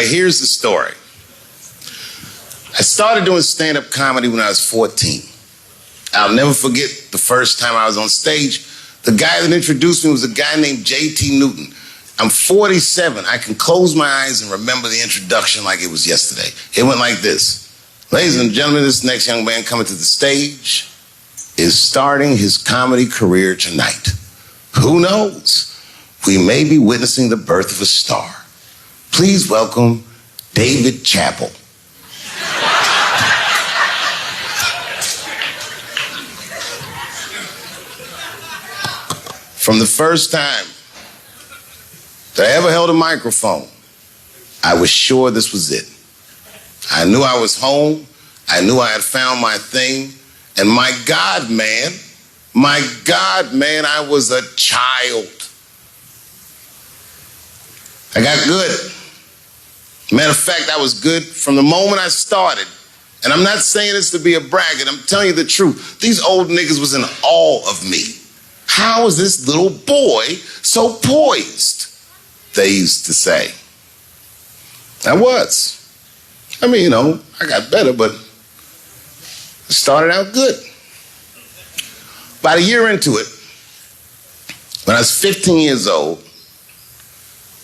right, here's the story. I started doing stand-up comedy when I was 14. I'll never forget the first time I was on stage. The guy that introduced me was a guy named J.T. Newton. I'm 47. I can close my eyes and remember the introduction like it was yesterday. It went like this. Ladies and gentlemen, this next young man coming to the stage is starting his comedy career tonight. Who knows? We may be witnessing the birth of a star. Please welcome David Chappelle. From the first time that I ever held a microphone, I was sure this was it. I knew I was home. I knew I had found my thing. And my God, man, I was a child. I got good. Matter of fact, I was good from the moment I started. And I'm not saying this to be a braggart. I'm telling you the truth. These old niggas was in awe of me. How is this little boy so poised? They used to say. I was. I mean, you know, I got better, but it started out good. About a year into it, when I was 15 years old,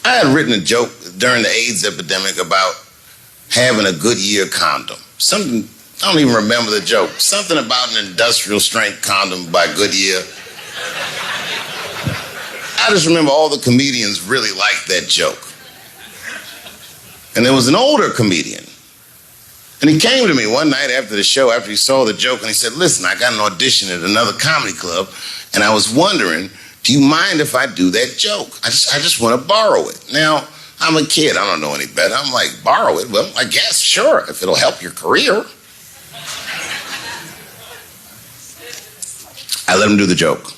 I had written a joke during the AIDS epidemic about having a Goodyear condom. Something, I don't even remember the joke. Something about an industrial strength condom by Goodyear. I just remember all the comedians really liked that joke. And there was an older comedian. And he came to me one night after the show, after he saw the joke, and he said, listen, I got an audition at another comedy club, and I was wondering, do you mind if I do that joke? I just want to borrow it. Now, I'm a kid. I don't know any better. I'm like, borrow it? Well, I guess, sure, if it'll help your career. I let him do the joke.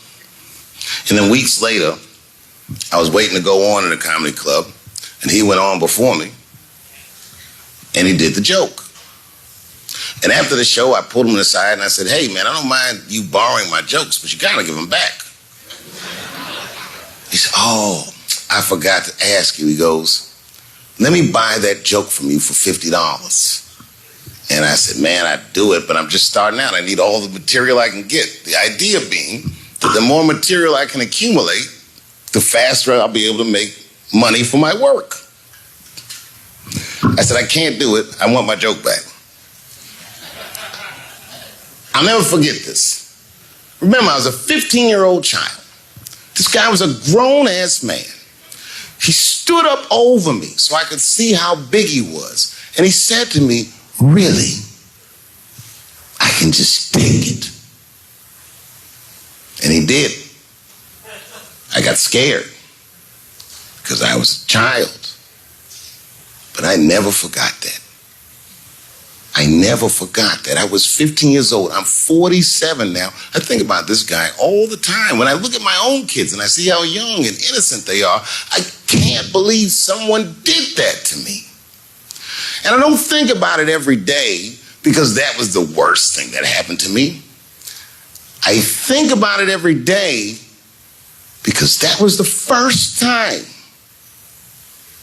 And then weeks later, I was waiting to go on in a comedy club, and he went on before me, and he did the joke. And after the show, I pulled him aside and I said, hey, man, I don't mind you borrowing my jokes, but you gotta give them back. He said, oh, I forgot to ask you. He goes, let me buy that joke from you for $50. And I said, man, I'd do it, but I'm just starting out. I need all the material I can get. The idea being that the more material I can accumulate, the faster I'll be able to make money for my work. I said, I can't do it. I want my joke back. I'll never forget this. Remember, I was a 15-year-old child. This guy was a grown-ass man. He stood up over me so I could see how big he was. And he said to me, really? I can just take it. And he did. I got scared because I was a child. But I never forgot that. I never forgot that. I was 15 years old. I'm 47 now. I think about this guy all the time. When I look at my own kids and I see how young and innocent they are, I can't believe someone did that to me. And I don't think about it every day because that was the worst thing that happened to me. I think about it every day because that was the first time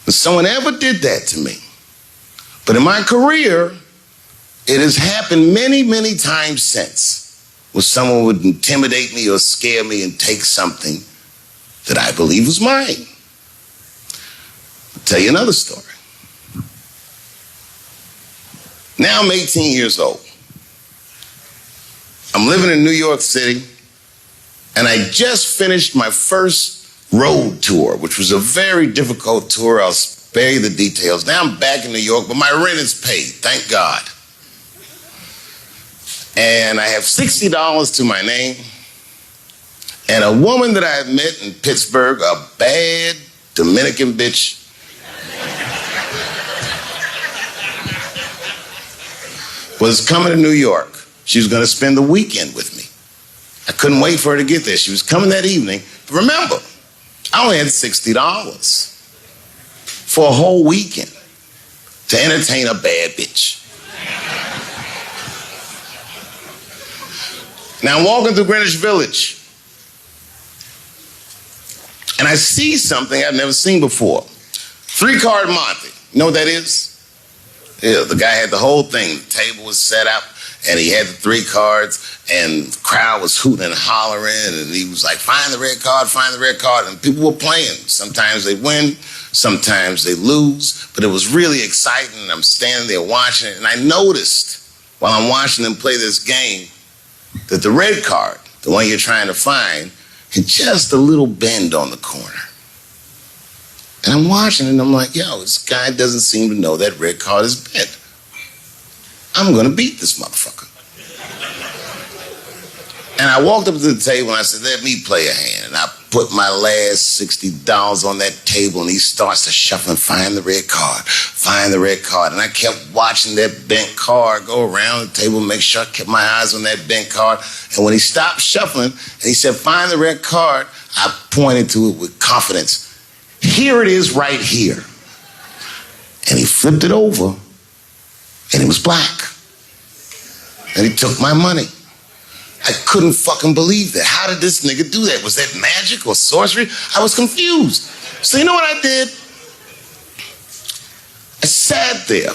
that someone ever did that to me. But in my career, it has happened many, many times since where someone would intimidate me or scare me and take something that I believe was mine. I'll tell you another story. Now I'm 18 years old. I'm living in New York City, and I just finished my first road tour, which was a very difficult tour. I'll spare you the details. Now I'm back in New York, but my rent is paid, thank God. And I have $60 to my name, and a woman that I had met in Pittsburgh, a bad Dominican bitch, was coming to New York. She was going to spend the weekend with me. I couldn't wait for her to get there. She was coming that evening. But remember, I only had $60 for a whole weekend to entertain a bad bitch. Now I'm walking through Greenwich Village, and I see something I've never seen before. 3-card Monte. You know what that is? Yeah, the guy had the whole thing. The table was set up, and he had the 3 cards, and the crowd was hooting and hollering, and he was like, find the red card, find the red card. And people were playing. Sometimes they win, sometimes they lose, but it was really exciting. And I'm standing there watching it, and I noticed while I'm watching them play this game that the red card, the one you're trying to find, had just a little bend on the corner. And I'm watching it, and I'm like, yo, this guy doesn't seem to know that red card is bent. I'm going to beat this motherfucker. And I walked up to the table, and I said, let me play a hand. And I put my last $60 on that table, and he starts to shuffle and find the red card, find the red card. And I kept watching that bent card go around the table, make sure I kept my eyes on that bent card. And when he stopped shuffling, and he said, find the red card, I pointed to it with confidence. Here it is right here. And he flipped it over, and it was black. And he took my money. I couldn't fucking believe that. How did this nigga do that? Was that magic or sorcery? I was confused. So you know what I did? I sat there,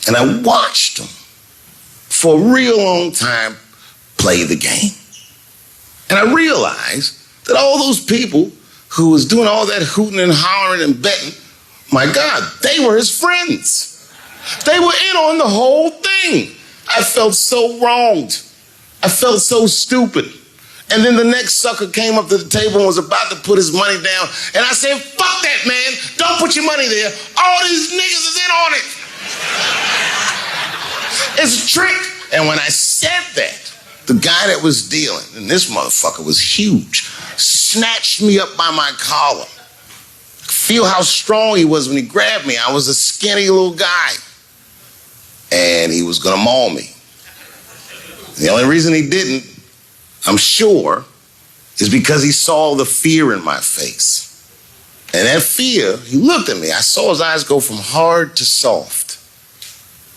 and I watched him for a real long time play the game. And I realized that all those people who was doing all that hooting and hollering and betting, my God, they were his friends. They were in on the whole thing. I felt so wronged. I felt so stupid. And then the next sucker came up to the table and was about to put his money down. And I said, fuck that, man. Don't put your money there. All these niggas is in on it. It's a trick. And when I said that, the guy that was dealing, and this motherfucker was huge, snatched me up by my collar. Feel how strong he was when he grabbed me. I was a skinny little guy. And he was gonna maul me. The only reason he didn't, I'm sure, is because he saw the fear in my face. And that fear, he looked at me. I saw his eyes go from hard to soft.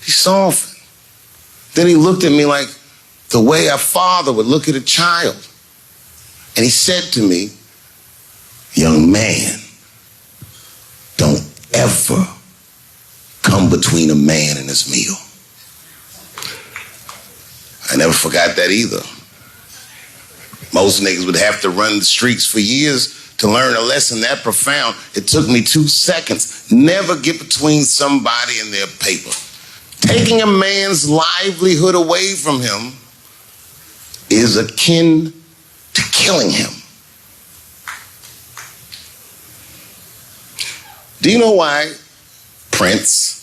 He softened. Then he looked at me like the way a father would look at a child. And he said to me, young man, don't ever come between a man and his meal. I never forgot that either. Most niggas would have to run the streets for years to learn a lesson that profound. It took me 2 seconds. Never get between somebody and their paper. Taking a man's livelihood away from him is akin to killing him. Do you know why Prince,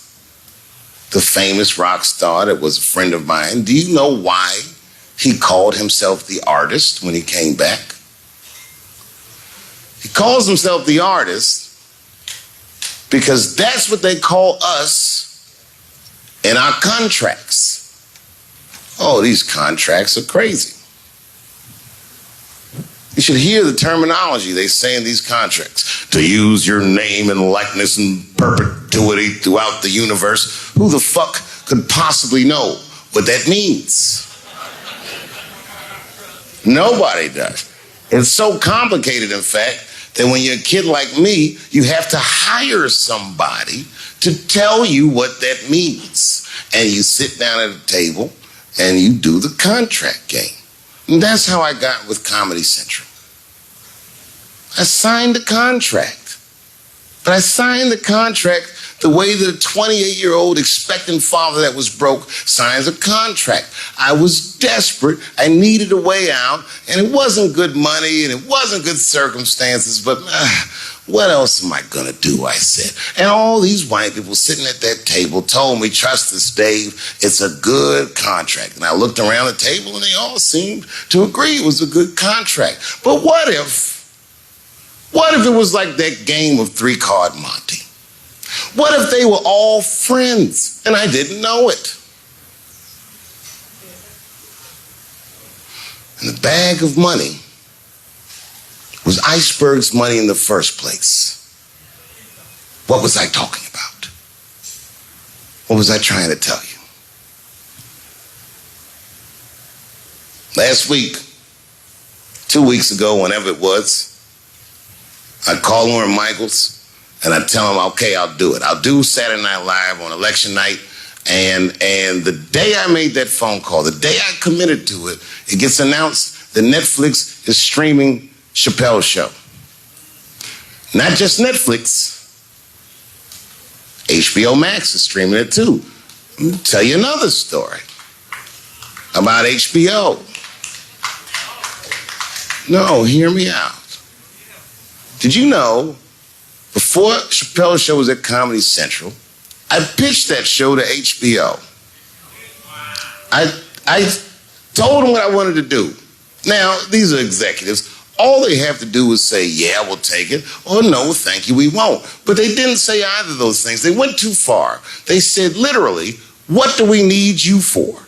the famous rock star that was a friend of mine, do you know why he called himself the artist when he came back? He calls himself the artist because that's what they call us in our contracts. Oh, these contracts are crazy. You should hear the terminology they say in these contracts. To use your name and likeness in perpetuity throughout the universe. Who the fuck could possibly know what that means? Nobody does. It's so complicated, in fact, that when you're a kid like me, you have to hire somebody to tell you what that means. And you sit down at a table and you do the contract game. And that's how I got with Comedy Central. I signed the contract. But I signed the contract the way that a 28-year-old expectant father that was broke signs a contract. I was desperate. I needed a way out. And it wasn't good money and it wasn't good circumstances. But what else am I going to do, I said. And all these white people sitting at that table told me, trust us, Dave, it's a good contract. And I looked around the table and they all seemed to agree it was a good contract. But what if it was like that game of 3-card Monte? What if they were all friends and I didn't know it? And the bag of money was Iceberg's money in the first place. What was I talking about? What was I trying to tell you? Last week, 2 weeks ago, whenever it was, I called Lauren Michaels And I tell them, okay, I'll do it. I'll do Saturday Night Live on election night. And the day I made that phone call, the day I committed to it, it gets announced that Netflix is streaming Chappelle's show. Not just Netflix. HBO Max is streaming it too. Let me tell you another story about HBO. No, hear me out. Did you know, before Chappelle's show was at Comedy Central, I pitched that show to HBO. I told them what I wanted to do. Now, these are executives. All they have to do is say, yeah, we'll take it, or no, thank you, we won't. But they didn't say either of those things. They went too far. They said, literally, what do we need you for?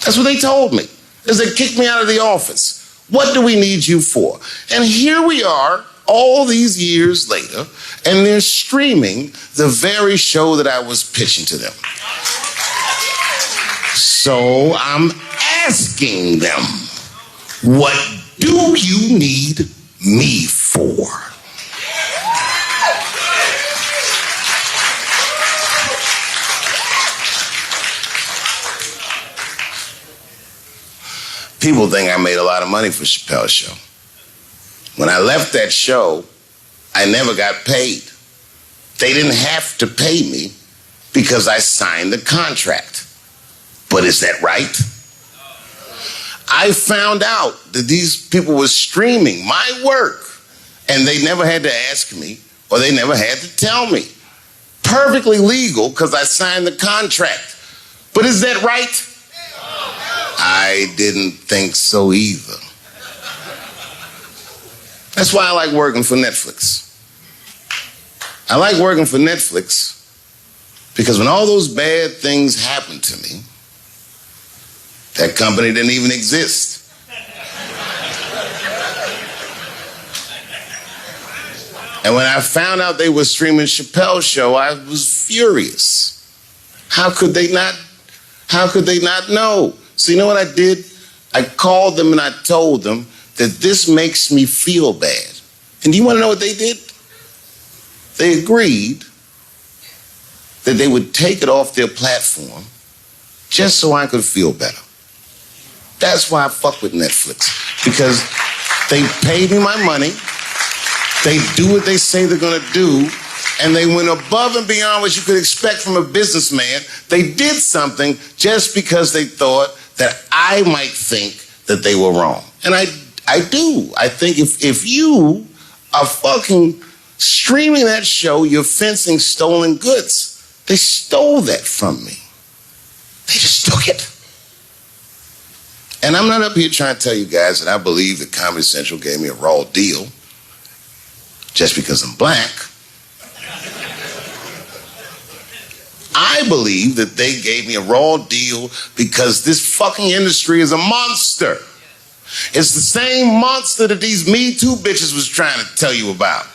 That's what they told me, as they kicked me out of the office. What do we need you for? And here we are, all these years later, and they're streaming the very show that I was pitching to them. So I'm asking them, what do you need me for? People think I made a lot of money for Chappelle's show. When I left that show, I never got paid. They didn't have to pay me because I signed the contract. But is that right? I found out that these people were streaming my work and they never had to ask me or they never had to tell me. Perfectly legal because I signed the contract. But is that right? I didn't think so either. That's why I like working for Netflix. I like working for Netflix because when all those bad things happened to me, that company didn't even exist. And when I found out they were streaming Chappelle's show, I was furious. How could they not know? So you know what I did? I called them and I told them that this makes me feel bad. And do you want to know what they did? They agreed that they would take it off their platform just so I could feel better. That's why I fuck with Netflix. Because they paid me my money, they do what they say they're gonna do, and they went above and beyond what you could expect from a businessman. They did something just because they thought that I might think that they were wrong. And I do. I think if you are fucking streaming that show, you're fencing stolen goods. They stole that from me. They just took it. And I'm not up here trying to tell you guys that I believe that Comedy Central gave me a raw deal just because I'm black. I believe that they gave me a raw deal because this fucking industry is a monster. It's the same monster that these Me Too bitches was trying to tell you about.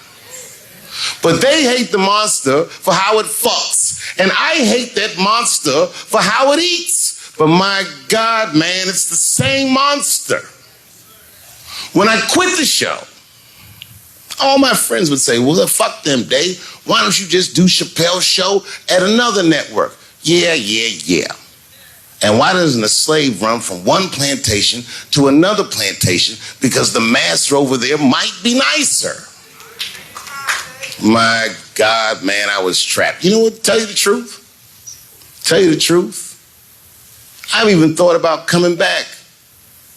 But they hate the monster for how it fucks. And I hate that monster for how it eats. But my God, man, it's the same monster. When I quit the show, all my friends would say, well, fuck them, Dave. Why don't you just do Chappelle's show at another network? Yeah. And why doesn't a slave run from one plantation to another plantation? Because the master over there might be nicer. My God, man, I was trapped. You know what? Tell you the truth. I've even thought about coming back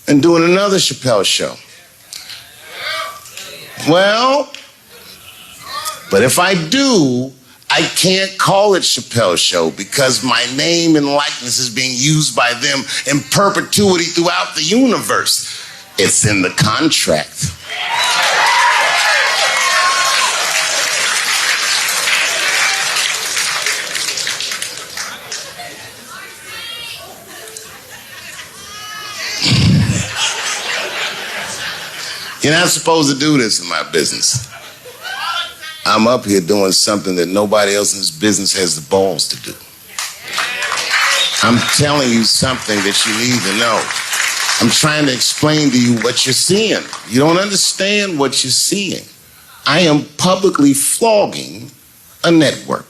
and doing another Chappelle show. Well, but if I do, I can't call it Chappelle's show because my name and likeness is being used by them in perpetuity throughout the universe. It's in the contract. You're not supposed to do this in my business. I'm up here doing something that nobody else in this business has the balls to do. I'm telling you something that you need to know. I'm trying to explain to you what you're seeing. You don't understand what you're seeing. I am publicly flogging a network.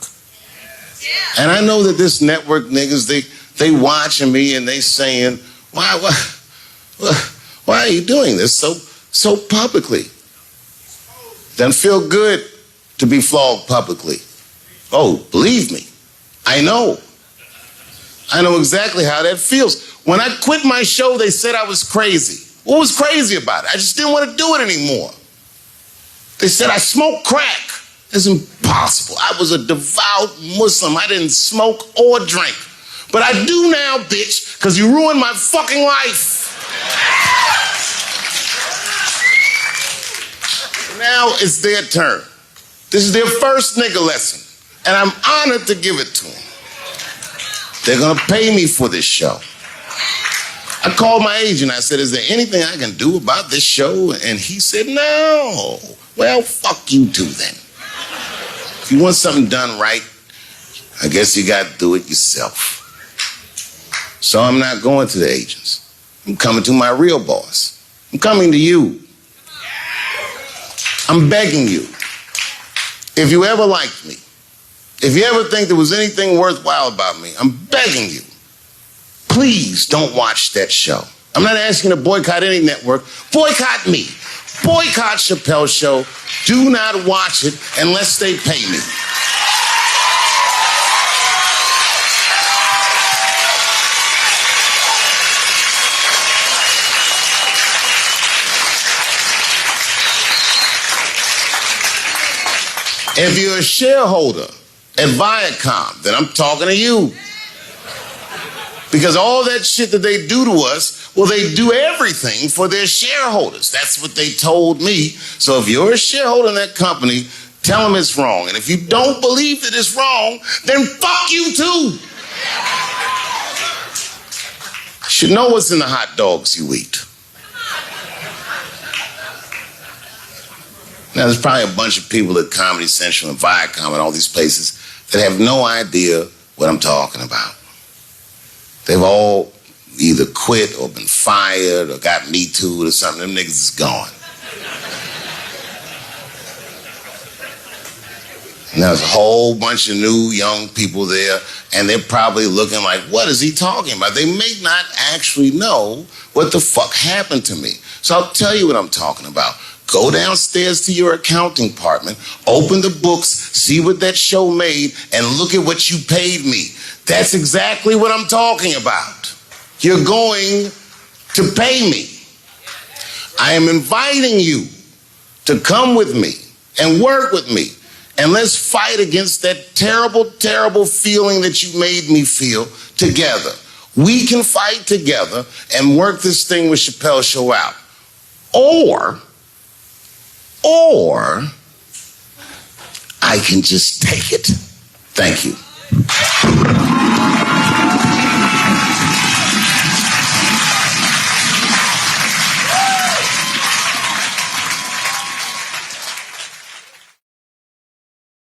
And I know that this network niggas, they watching me and they saying, why are you doing this so publicly? Doesn't feel good to be flogged publicly. Oh, believe me, I know. I know exactly how that feels. When I quit my show, they said I was crazy. What was crazy about it? I just didn't want to do it anymore. They said I smoked crack. It's impossible. I was a devout Muslim. I didn't smoke or drink. But I do now, bitch, because you ruined my fucking life. Now it's their turn. This is their first nigga lesson, and I'm honored to give it to them. They're gonna pay me for this show. I called my agent. I said, is there anything I can do about this show? And he said, no. Well, fuck you too then. If you want something done right, I guess you got to do it yourself. So I'm not going to the agents. I'm coming to my real boss. I'm coming to you. I'm begging you. If you ever liked me, if you ever think there was anything worthwhile about me, I'm begging you. Please don't watch that show. I'm not asking you to boycott any network. Boycott me. Boycott Chappelle's show. Do not watch it unless they pay me. If you're a shareholder at Viacom, then I'm talking to you. Because all that shit that they do to us, well, they do everything for their shareholders. That's what they told me. So if you're a shareholder in that company, tell them it's wrong. And if you don't believe that it's wrong, then fuck you too. You should know what's in the hot dogs you eat. Now, there's probably a bunch of people at Comedy Central and Viacom and all these places that have no idea what I'm talking about. They've all either quit or been fired or got Me Too'd or something. Them niggas is gone. And there's a whole bunch of new young people there, and they're probably looking like, what is he talking about? They may not actually know what the fuck happened to me. So I'll tell you what I'm talking about. Go downstairs to your accounting department, open the books, see what that show made, and look at what you paid me. That's exactly what I'm talking about. You're going to pay me. I am inviting you to come with me and work with me, and let's fight against that terrible, terrible feeling that you made me feel together. We can fight together and work this thing with Chappelle's show out. Or I can just take it. Thank you.